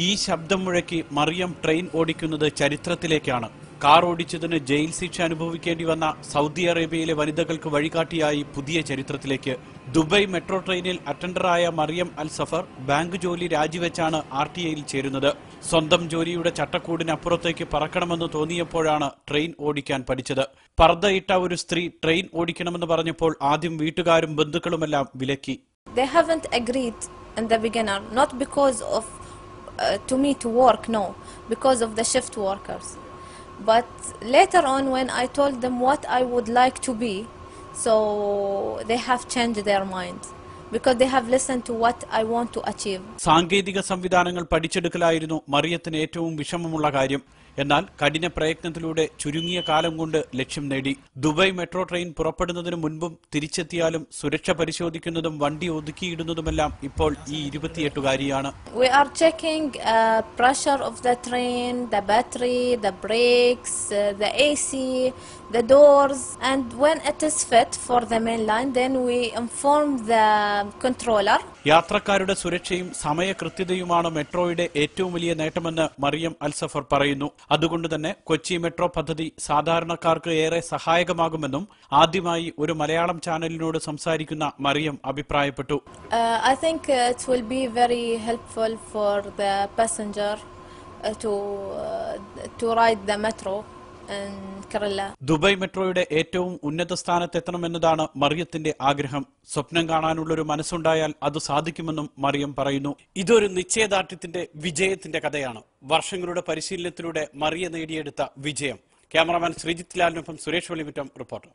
ഈ ശബ്ദം മുഴക്കി മറിയം ട്രെയിൻ ഓടിക്കുന്നത് ചരിത്രത്തിലേക്കാണ്. കാർ ഓടിച്ചതിന് ജയിൽ ശിക്ഷ അനുഭവിക്കേണ്ടി വന്ന സൗദി അറേബ്യയിലെ വനിതകൾക്ക് വഴികാട്ടിയായി പുതിയ ചരിത്രത്തിലേക്ക്. ദുബൈ മെട്രോ ട്രെയിനിൽ അറ്റൻഡറായ മറിയം അൽ സഫർ ബാങ്ക് ജോലി രാജിവെച്ചാണ് RTIയിൽ ചേരുന്നത്. സ്വന്തം ജോലിയുടെ ചട്ടക്കൂടിനപ്പുറത്തേക്ക് പറക്കണമെന്ന് തോന്നിയപ്പോഴാണ് ട്രെയിൻ ഓടിക്കാൻ പഠിച്ചത്. പർദ്ദയിട്ട ഒരു സ്ത്രീ ട്രെയിൻ ഓടിക്കണമെന്ന് പറഞ്ഞപ്പോൾ ആദ്യം വീട്ടുകാരും ബന്ധുക്കളുമെല്ലാം വിലക്കി. They haven't agreed in the beginner, not because of to me to work, no, because of the shift workers. But later on, when I told them what I would like to be, so they have changed their mind because they have listened to what I want to achieve. സാങ്കേതിക സംവിധാനങ്ങൾ പഠിച്ചെടുക്കലായിരുന്നു മറിയത്തിന് ഏറ്റവും വിഷമമുള്ള കാര്യം. എന്നാൽ കഠിന പ്രയത്നത്തിലൂടെ ചുരുങ്ങിയ കാലം കൊണ്ട് ലക്ഷ്യം നേടി. ദുബായ് മെട്രോ ട്രെയിൻ പുറപ്പെടുന്നതിന് മുൻപും തിരിച്ചെത്തിയാലും സുരക്ഷ പരിശോധിക്കുന്നതും വണ്ടി ഒതുക്കിയിടുന്നതുമെല്ലാം ഇപ്പോൾ ഈ 28-കാരിയാണ്. We are checking pressure of the train, the battery, the brakes, the AC, the doors, and when it is fit for the main line, then we inform the controller. യാത്രക്കാരുടെ സുരക്ഷയും സമയകൃത്യതയുമാണ് മെട്രോയുടെ ഏറ്റവും വലിയ നേട്ടമെന്ന് മറിയം അൽ സഫർ പറയുന്നു. അതുകൊണ്ട് തന്നെ കൊച്ചി മെട്രോ പദ്ധതി സാധാരണക്കാർക്ക് ഏറെ സഹായകമാകുമെന്നും ആദ്യമായി ഒരു മലയാളം ചാനലിനോട് സംസാരിക്കുന്ന മറിയം അഭിപ്രായപ്പെട്ടു. I think it will be very helpful for the passenger to ride the metro. Dubai മെട്രോയുടെ ഏറ്റവും ഉന്നത സ്ഥാനത്തെത്തണമെന്നതാണ് മറിയത്തിന്റെ ആഗ്രഹം. സ്വപ്നം കാണാനുള്ളൊരു മനസ്സുണ്ടായാൽ അത് സാധിക്കുമെന്നും മറിയം പറയുന്നു. ഇതൊരു നിശ്ചയദാർഢ്യത്തിന്റെ വിജയത്തിന്റെ കഥയാണ്. വർഷങ്ങളുടെ പരിശീലനത്തിലൂടെ മറിയ നേടിയെടുത്ത വിജയം. ക്യാമറാമാൻ ശ്രീജിത്ത് ലാലിനൊപ്പം സുരേഷ് വെളിമുറ്റം, റിപ്പോർട്ടർ.